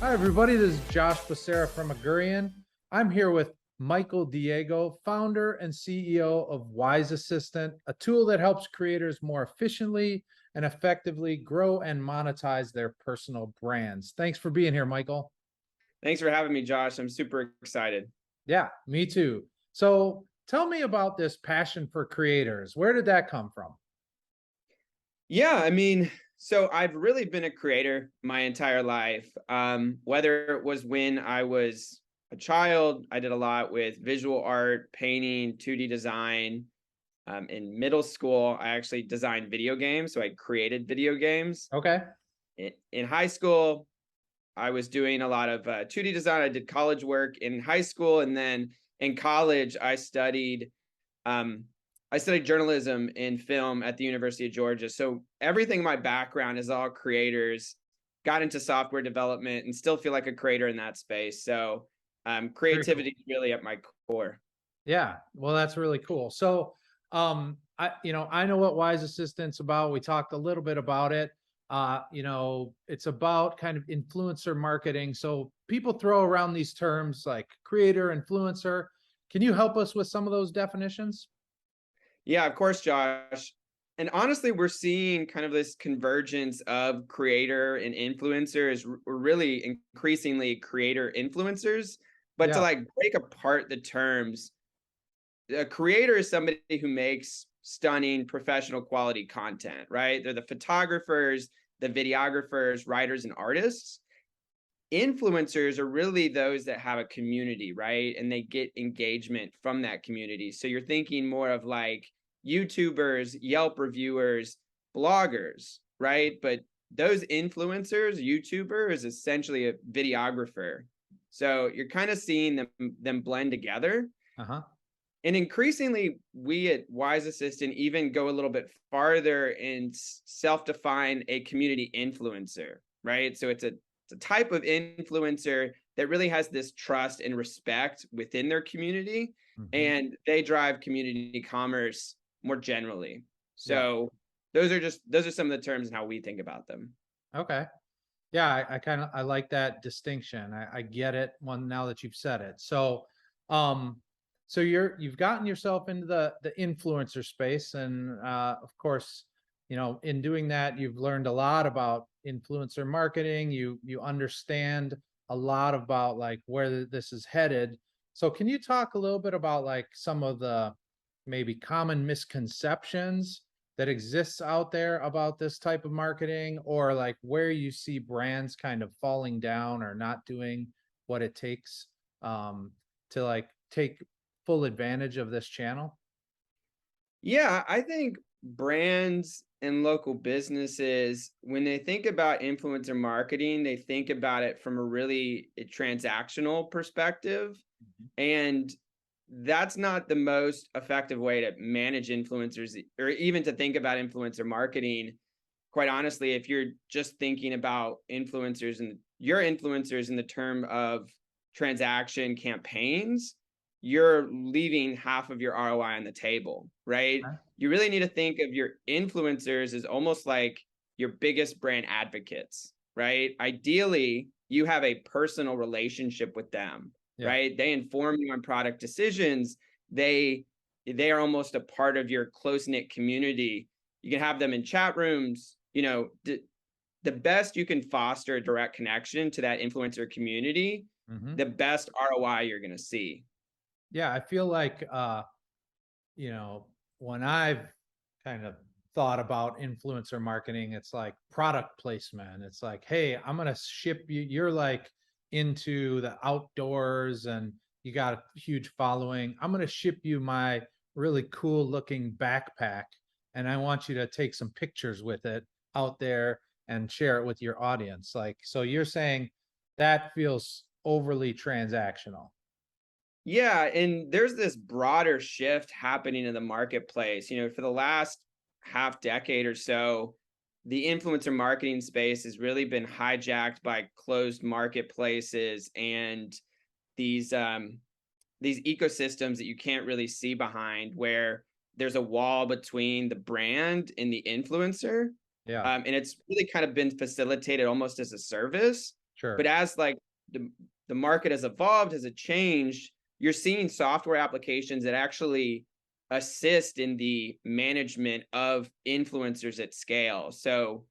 Hi, everybody. This is Josh Becerra from Agurian. I'm here with Michael Diego, founder and CEO of Wise Assistant, a tool that helps creators more efficiently and effectively grow and monetize their personal brands. Thanks for being here, Michael. Thanks for having me, Josh. I'm super excited. Yeah, me too. So tell me about this passion for creators. Where did that come from? Yeah, so I've really been a creator my entire life. Whether it was when I was a child, I did a lot with visual art, painting, 2D design. In middle school, I actually designed video games, so I created video games. Okay. In high school, I was doing a lot of 2D design. I did college work in high school, and then in college, um, I studied journalism and film at the University of Georgia. So everything in my background is all creators. Got into software development and still feel like a creator in that space. So Very cool. creativity is really at my core. Yeah, well, that's really cool. So, I know what Wise Assistant's about. We talked a little bit about it. It's about kind of influencer marketing. So people throw around these terms like creator, influencer. Can you help us with some of those definitions? Yeah, of course, Josh. And honestly, we're seeing kind of this convergence of creator and influencers. We're really increasingly creator influencers. But to Yeah. like break apart the terms, a creator is somebody who makes stunning professional quality content, right? They're the photographers, the videographers, writers, and artists. Influencers are really those that have a community, right? And they get engagement from that community. So you're thinking more of like YouTubers, Yelp reviewers, bloggers, right? But those influencers, YouTuber is essentially a videographer. So you're kind of seeing them blend together. Uh-huh. And increasingly, we at Wise Assistant even go a little bit farther and self-define a community influencer, right? So it's a type of influencer that really has this trust and respect within their community, Hmm. and they drive community commerce more generally. Yeah. So those are some of the terms and how we think about them. Okay. Yeah, I like that distinction. I get it one now that you've said it. Um, so you've gotten yourself into the influencer space, and of course, in doing that, you've learned a lot about influencer marketing. You understand a lot about like where this is headed. So can you talk a little bit about like some of the maybe common misconceptions that exists out there about this type of marketing, or like where you see brands kind of falling down or not doing what it takes um, to like take full advantage of this channel? Yeah, I think brands and local businesses, when they think about influencer marketing, they think about it from a really transactional perspective. Mhm. And that's not the most effective way to manage influencers or even to think about influencer marketing. Quite honestly, if you're just thinking about influencers and your influencers in the term of transaction campaigns, you're leaving half of your ROI on the table, right? Okay. You really need to think of your influencers as almost like your biggest brand advocates, right? Ideally, you have a personal relationship with them, Yeah. right? They inform you on product decisions. They they are almost a part of your close-knit community. You can have them in chat rooms, the best you can foster a direct connection to that influencer community, Hmm. the best ROI you're going to see. Yeah, I feel like you know, when I've kind of thought about influencer marketing, it's like product placement. It's like, hey, I'm going to ship you. You're like into the outdoors and you got a huge following. I'm going to ship you my really cool looking backpack. And I want you to take some pictures with it out there and share it with your audience. Like, so you're saying that feels overly transactional. Yeah, and there's this broader shift happening in the marketplace. For the last half decade or so, the influencer marketing space has really been hijacked by closed marketplaces and these um these ecosystems that you can't really see behind, where there's a wall between the brand and the influencer. Yeah, And it's really kind of been facilitated almost as a service. Sure. But as like the market has evolved, has it changed, you're seeing software applications that actually assist in the management of influencers at scale. So,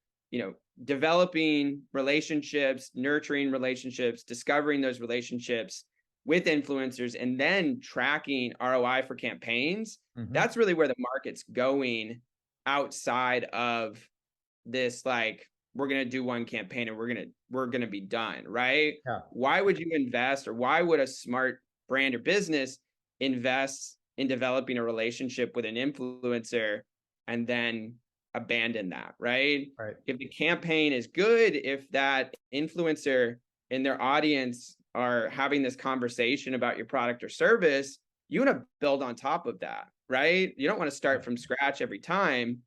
developing relationships, nurturing relationships, discovering those relationships with influencers, and then tracking ROI for campaigns. Mhm. That's really where the market's going outside of this, like, we're going to do one campaign and we're going to be done, right? Yeah. Why would you invest, or why would a smart brand or business invest in developing a relationship with an influencer and then abandon that, right? Right. If the campaign is good, if that influencer and their audience are having this conversation about your product or service, you want to build on top of that, right? You don't want to start Right. from scratch every time.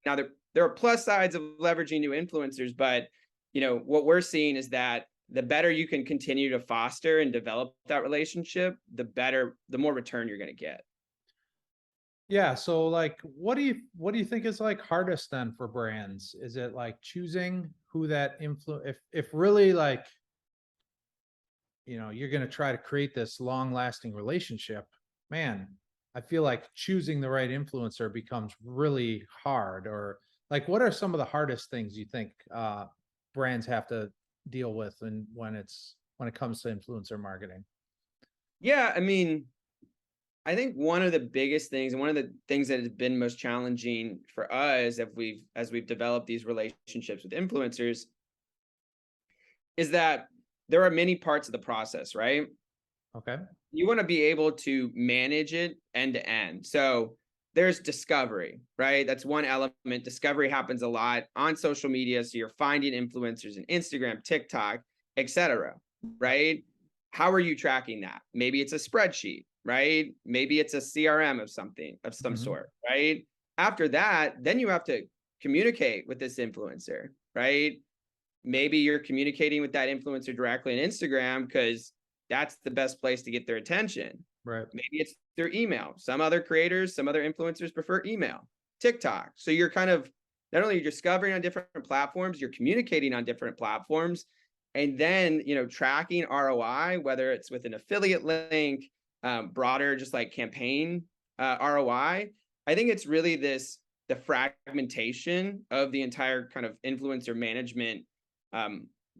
Now, there are plus sides of leveraging new influencers, but what we're seeing is that the better you can continue to foster and develop that relationship, the more return you're going to get. Yeah, so like what do you think is like hardest then for brands? Is it like choosing who that if really like, you're going to try to create this long-lasting relationship, man, I feel like choosing the right influencer becomes really hard. Or like what are some of the hardest things you think brands have to deal with and when it comes to influencer marketing? Yeah, I mean, I think one of the biggest things, and one of the things that has been most challenging for us as we've developed these relationships with influencers, is that there are many parts of the process, right? Okay. You want to be able to manage it end to end. So there's discovery, right? That's one element. Discovery happens a lot on social media. So you're finding influencers in Instagram, TikTok, etc. Right? How are you tracking that? Maybe it's a spreadsheet, right? Maybe it's a CRM of some Mhm. sort, right? After that, then you have to communicate with this influencer, right? Maybe you're communicating with that influencer directly on Instagram because that's the best place to get their attention. Right. Maybe it's their email. Some other creators, some other influencers prefer email, TikTok. So you're kind of not only you're discovering on different platforms, you're communicating on different platforms, and then tracking ROI, whether it's with an affiliate link, broader, just like campaign ROI. I think it's really the fragmentation of the entire kind of influencer management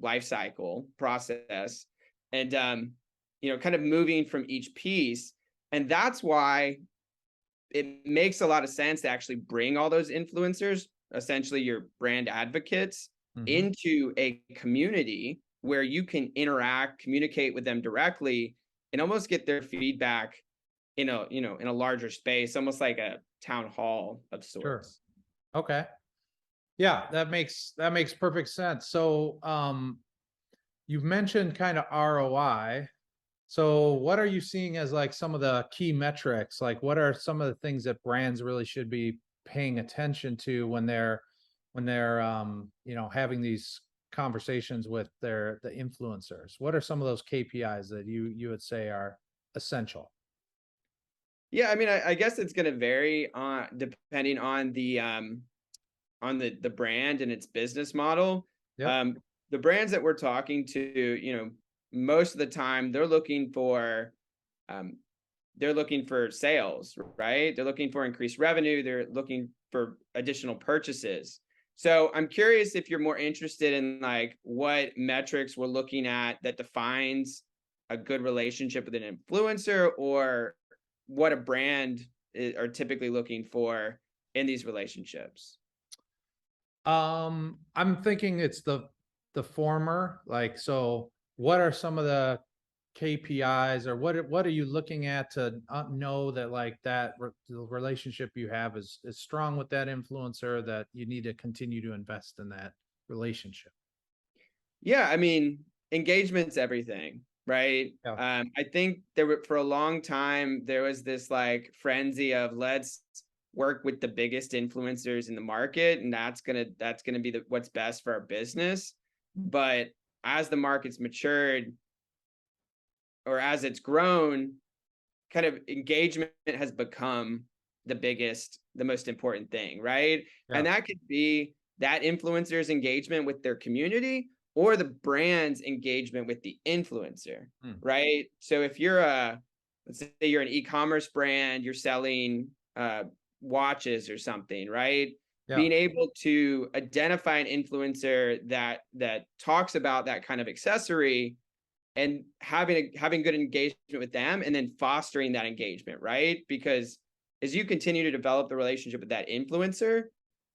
life cycle process, and kind of moving from each piece. And that's why it makes a lot of sense to actually bring all those influencers, essentially your brand advocates, Mhm. into a community where you can interact, communicate with them directly, and almost get their feedback in a larger space, almost like a town hall of Sure. sorts. Okay. Yeah, that makes perfect sense. So, you've mentioned kind of ROI. So, what are you seeing as like some of the key metrics? Like, what are some of the things that brands really should be paying attention to when they're having these conversations with the influencers? What are some of those KPIs that you would say are essential? Yeah, I mean, I guess it's going to vary on depending on the brand and its business model. Yep. Um, the brands that we're talking to, most of the time um, they're looking for sales, right? They're looking for increased revenue. They're looking for additional purchases. So I'm curious if you're more interested in like what metrics we're looking at that defines a good relationship with an influencer, or what a brand are typically looking for in these relationships. I'm thinking it's the former. Like, so what are some of the KPIs, or what are you looking at to know that like the relationship you have is strong with that influencer, that you need to continue to invest in that relationship? Yeah, I mean, engagement's everything, right? Yeah. I think for a long time there was this like frenzy of let's work with the biggest influencers in the market, and that's gonna be what's best for our business. But as the market's matured, or as it's grown, kind of engagement has become the most important thing, right? Yeah. And that could be that influencer's engagement with their community, or the brand's engagement with the influencer, Hmm. right? So if you're let's say you're an e-commerce brand, you're selling watches or something, right? Yeah. Being able to identify an influencer that talks about that kind of accessory and having good engagement with them, and then fostering that engagement, right? Because as you continue to develop the relationship with that influencer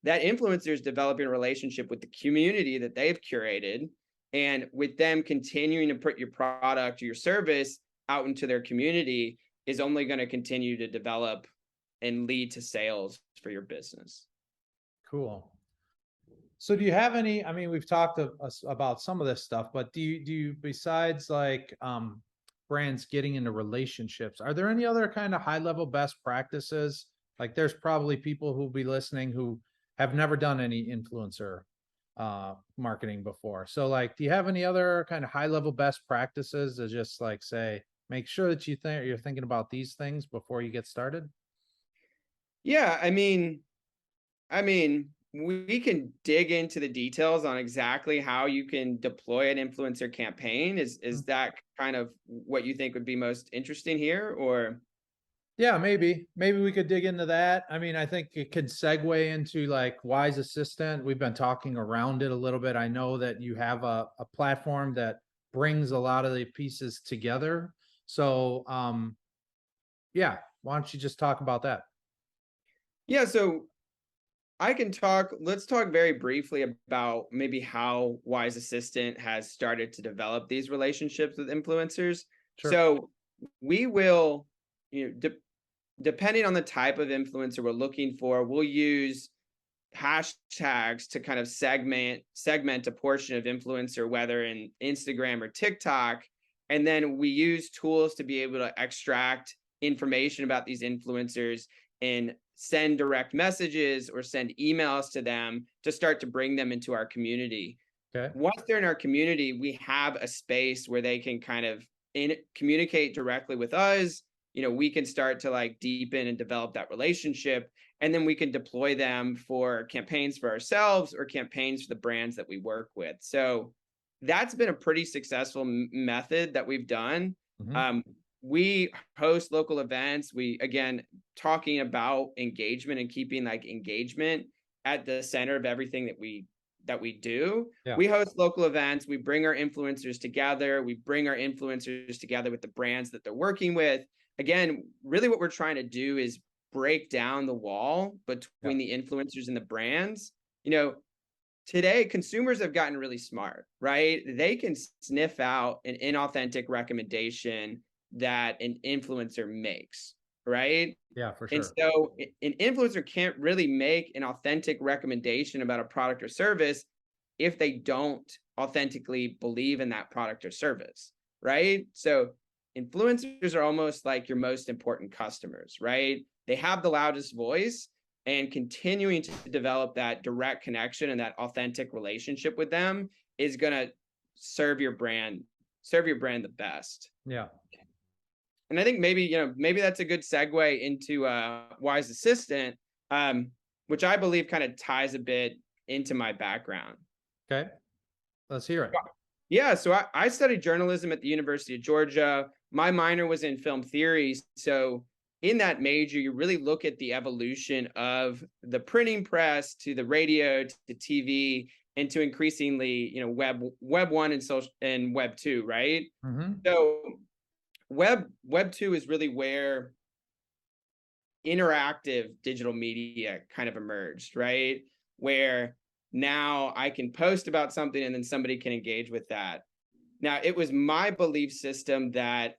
is developing a relationship with the community that they've curated, and with them continuing to put your product or your service out into their community is only going to continue to develop and lead to sales for your business. Cool. So do you have any, I mean, we've talked about some of this stuff, but do you besides like brands getting into relationships, are there any other kind of high level best practices? Like there's probably people who'll be listening who have never done any influencer marketing before. So like do you have any other kind of high level best practices to just like say, make sure that you're thinking about these things before you get started? Yeah, we can dig into the details on exactly how you can deploy an influencer campaign. Is that kind of what you think would be most interesting here, or? Yeah, maybe we could dig into that. I mean, I think it could segue into like Wise Assistant. We've been talking around it a little bit. I know that you have a platform that brings a lot of the pieces together. So, yeah, why don't you just talk about that? Yeah, so let's talk very briefly about maybe how Wise Assistant has started to develop these relationships with influencers. Sure. So we will, you know, depending on the type of influencer we're looking for, we'll use hashtags to kind of segment a portion of influencer, whether in Instagram or TikTok. And then we use tools to be able to extract information about these influencers and send direct messages or send emails to them to start to bring them into our community. Okay. Once they're in our community, we have a space where they can kind of communicate directly with us. We can start to like deepen and develop that relationship, and then we can deploy them for campaigns for ourselves or campaigns for the brands that we work with. So that's been a pretty successful method that we've done. Hmm. Um, we host local events. We, again, talking about engagement and keeping like engagement at the center of everything that we do. Yeah. We host local events. We bring our influencers together. We bring our influencers together with the brands that they're working with. Again, really what we're trying to do is break down the wall Yeah. between the influencers and the brands. Today consumers have gotten really smart, right? They can sniff out an inauthentic recommendation that an influencer makes, right? Yeah, for And sure. so an influencer can't really make an authentic recommendation about a product or service if they don't authentically believe in that product or service, right? So influencers are almost like your most important customers, right? They have the loudest voice, and continuing to develop that direct connection and that authentic relationship with them is going to serve your brand, the best. Yeah. And I think maybe that's a good segue into Wise Assistant, which I believe kind of ties a bit into my background. Okay. Let's hear it. Yeah, so I studied journalism at the University of Georgia. My minor was in film theory. So in that major, you really look at the evolution of the printing press to the radio to TV and to increasingly, web one and social and web two, right? Hmm. So web two is really where interactive digital media kind of emerged, right? Where now I can post about something and then somebody can engage with that. Now, it was my belief system that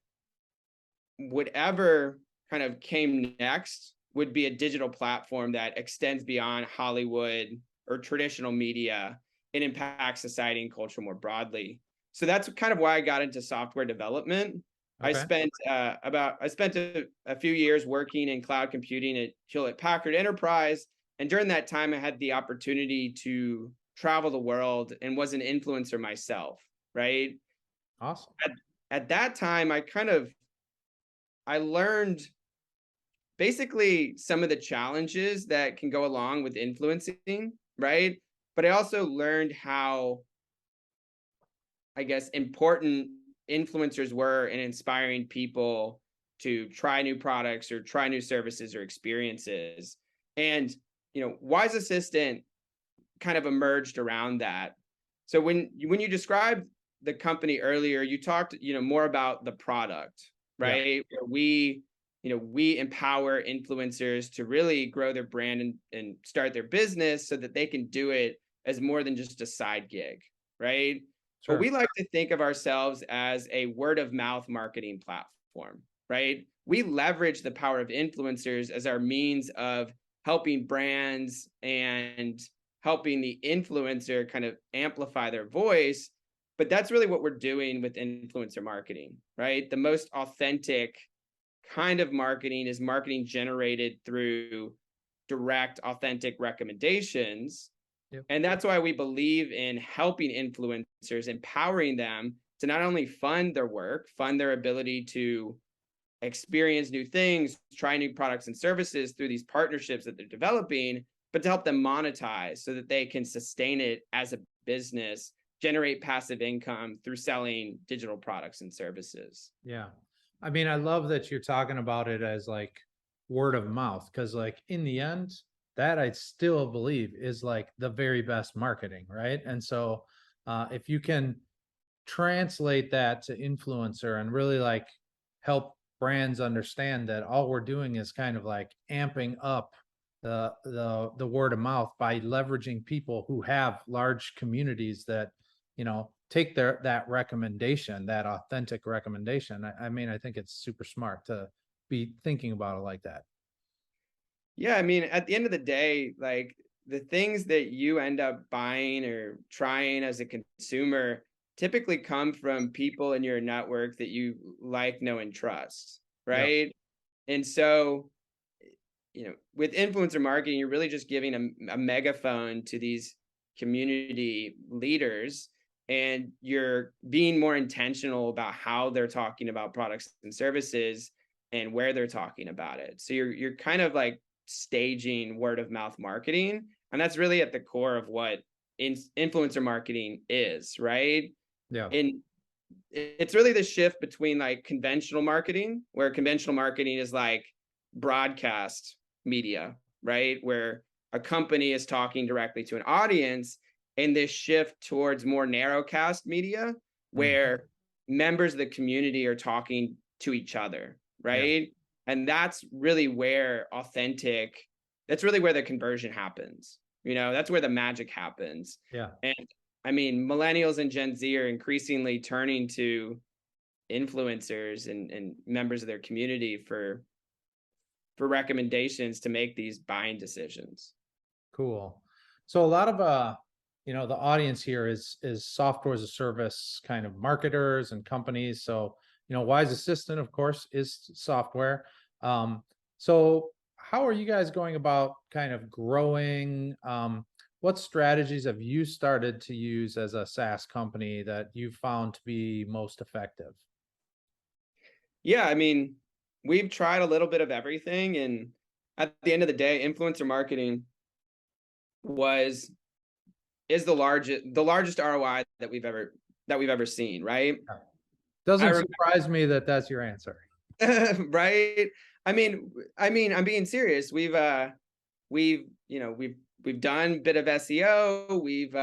whatever kind of came next would be a digital platform that extends beyond Hollywood or traditional media and impacts society and culture more broadly. So that's kind of why I got into software development. I Okay. spent a few years working in cloud computing at Hewlett Packard Enterprise, and during that time, I had the opportunity to travel the world and was an influencer myself. Right Awesome. at that time, I learned basically some of the challenges that can go along with influencing, right? But I also learned how I guess, important influencers were in inspiring people to try new products or try new services or experiences. And, Wise Assistant kind of emerged around that. So when you described the company earlier, you talked, more about the product, Yeah, right? Where we empower influencers to really grow their brand and start their business so that they can do it as more than just a side gig, right? But sure. we like to think of ourselves as a word of mouth marketing platform, right? We leverage the power of influencers as our means of helping brands and helping the influencer kind of amplify their voice. But that's really what we're doing with influencer marketing, right? The most authentic kind of marketing is marketing generated through direct, authentic recommendations. Yep. And that's why we believe in helping influencers, empowering them to not only fund their work, fund their ability to experience new things, try new products and services through these partnerships that they're developing, but to help them monetize so that they can sustain it as a business, generate passive income through selling digital products and services. Yeah. I mean, I love that you're talking about it as like word of mouth, because like in the end, that I still believe is like the very best marketing, right? And so if you can translate that to influencer and really like help brands understand that all we're doing is kind of like amping up the word of mouth by leveraging people who have large communities that take that recommendation, that authentic recommendation. I mean, I think it's super smart to be thinking about it like that. Yeah, I mean, at the end of the day, like the things that you end up buying or trying as a consumer typically come from people in your network that you like, know, and trust, Yeah. right? And so, with influencer marketing, you're really just giving a megaphone to these community leaders, and you're being more intentional about how they're talking about products and services and where they're talking about it. So you're kind of like staging word of mouth marketing, and that's really at the core of what influencer marketing is, right? Yeah. And it's really the shift between like conventional marketing, where conventional marketing is like broadcast media, right? Where a company is talking directly to an audience, and this shift towards more narrowcast media, Mm. where members of the community are talking to each other, Yeah. right? And that's really where the conversion happens. That's where the magic happens. Yeah. And I mean, millennials and Gen Z are increasingly turning to influencers and members of their community for recommendations to make these buying decisions. Cool. So a lot of the audience here is software as a service kind of marketers and companies. So, Wise Assistant, of course, is software. So how are you guys going about kind of growing? What strategies have you started to use as a SaaS company that you found to be most effective? Yeah, I mean, we've tried a little bit of everything, and at the end of the day, influencer marketing was is the largest ROI that we've ever seen, right? Yeah. I Doesn't remember, surprise me that that's your answer. right? I mean, I'm being serious. We've done a bit of SEO. We've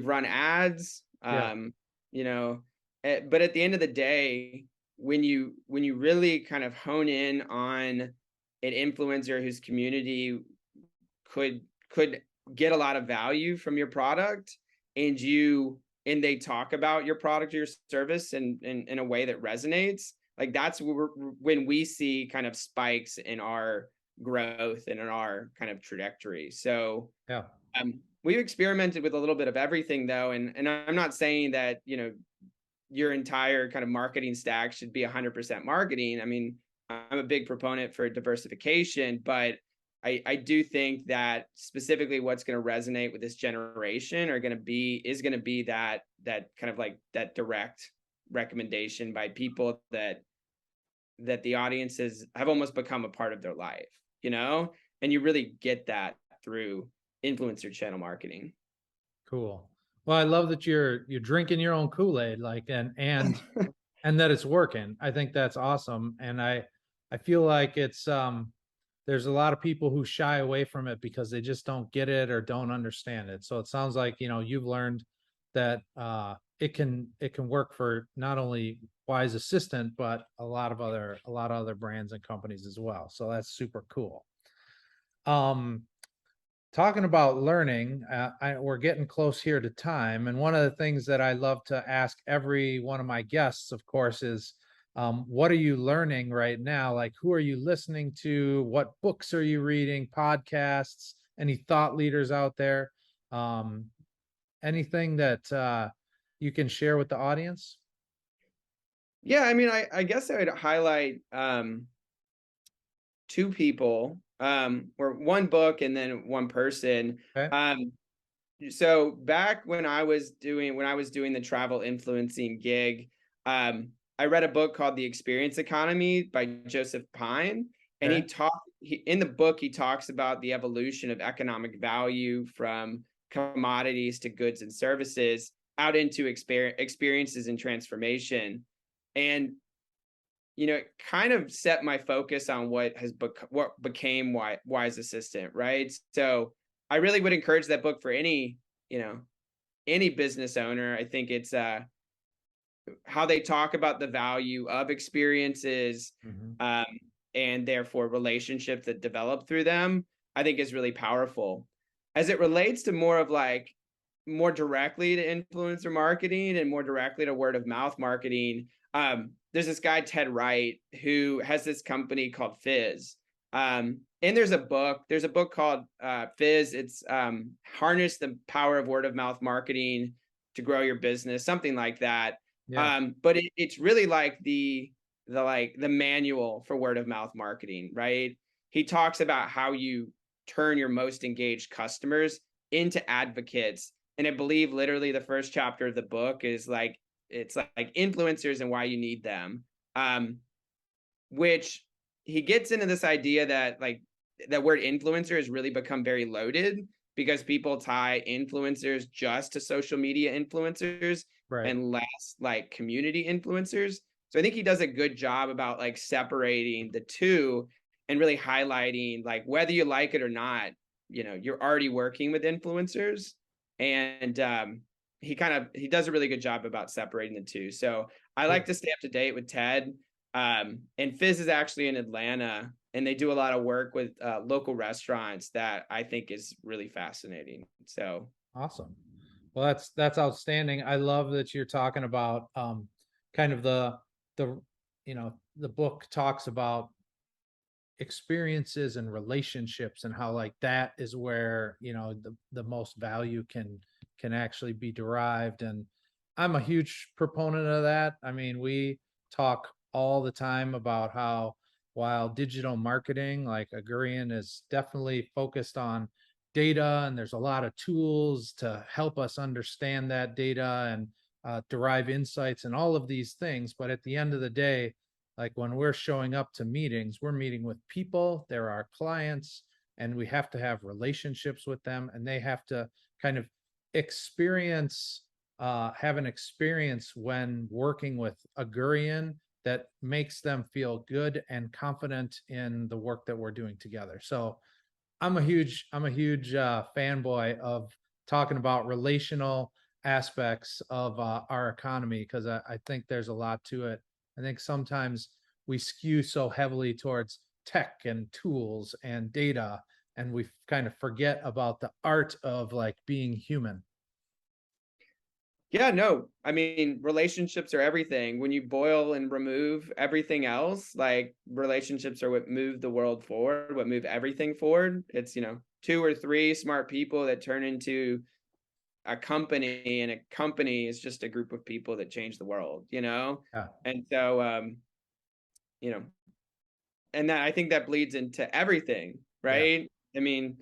run ads. Yeah. But at the end of the day, when you really kind of hone in on an influencer whose community could get a lot of value from your product, and they talk about your product or your service in a way that resonates, like that's when we see kind of spikes in our growth and in our kind of trajectory. So Yeah. we've experimented with a little bit of everything though, and I'm not saying that your entire kind of marketing stack should be 100% marketing. I mean, I'm a big proponent for diversification, but I do think that specifically what's going to resonate with this generation is going to be that kind of like that direct recommendation by people that the audiences have almost become a part of their life, and you really get that through influencer channel marketing. Cool. Well, I love that you're drinking your own Kool-Aid, like, and that it's working. I think that's awesome, and I feel like it's, there's a lot of people who shy away from it because they just don't get it or don't understand it. So it sounds like, you've learned that, it can work for not only Wise Assistant, but a lot of other brands and companies as well. So that's super cool. Um, Talking about learning, we're getting close here to time, and one of the things that I love to ask every one of my guests, of course, is, what are you learning right now? Like, who are you listening to? What books are you reading? Podcasts? Any thought leaders out there? Um, Anything that you can share with the audience? Yeah, I mean, I guess I would highlight two people, or one book and then one person. Okay. Um, so back when I was doing the travel influencing gig, I read a book called The Experience Economy by Joseph Pine, and Okay. in the book he talks about the evolution of economic value from commodities to goods and services out into experiences and transformation. And it kind of set my focus on what became Wise Assistant, right? So I really would encourage that book for any business owner. I think it's how they talk about the value of experiences, Mhm. um, and therefore relationships that develop through them, I think is really powerful. As it relates to more directly to influencer marketing and more directly to word of mouth marketing, there's this guy, Ted Wright, who has this company called Fizz. And there's a book called Fizz. It's Harness the Power of Word of Mouth Marketing to Grow Your Business, something like that. Yeah. But it's really like the manual for word of mouth marketing, right? He talks about how you turn your most engaged customers into advocates. And I believe literally the first chapter of the book is like it's like influencers and why you need them. Um, which he gets into this idea that that word influencer has really become very loaded because people tie influencers just to social media influencers Right. and less like community influencers. So I think he does a good job about like separating the two and really highlighting like whether you like it or not, you're already working with influencers. And he does a really good job about separating the two. So I like Cool. to stay up to date with Ted. And Fizz is actually in Atlanta, and they do a lot of work with local restaurants that I think is really fascinating. So Awesome. Well, that's outstanding. I love that you're talking about, kind of the the book talks about experiences and relationships and how, like, that is where, the most value can actually be derived. And I'm a huge proponent of that. I mean, we talk all the time about how, while digital marketing, like, Agurian is definitely focused on data, and there's a lot of tools to help us understand that data and derive insights and all of these things. But at the end of the day, like, when we're showing up to meetings, we're meeting with people, they're our clients, and we have to have relationships with them, and they have to kind of have an experience when working with a Gurian that makes them feel good and confident in the work that we're doing together. So I'm a huge fanboy of talking about relational aspects of our economy, because I think there's a lot to it. I think sometimes we skew so heavily towards tech and tools and data, and we kind of forget about the art of, like, being human. yeah, no, I mean, relationships are everything. When you boil and remove everything else, like relationships are what move the world forward, what move everything forward. It's, two or three smart people that turn into a company, and a company is just a group of people that change the world. Yeah, And so, you know, and that I think that bleeds into everything, yeah, right? I mean,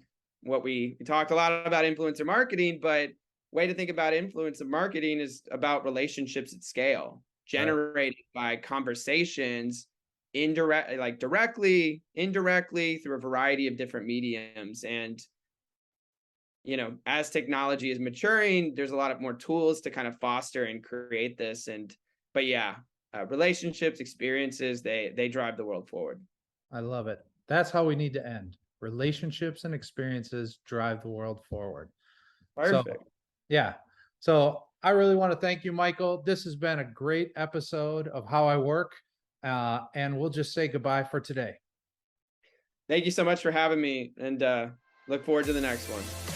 we talked a lot about influencer marketing, but way to think about influencer marketing is about relationships at scale, right. generated by conversations, directly, indirectly, through a variety of different mediums. And as technology is maturing, there's a lot of more tools to kind of foster and create this. But yeah, relationships, experiences, they drive the world forward. I love it. That's how we need to end. Relationships and experiences drive the world forward. So, Perfect. yeah. So I really want to thank you, Michael. This has been a great episode of How I Work. And we'll just say goodbye for today. Thank you so much for having me, and look forward to the next one.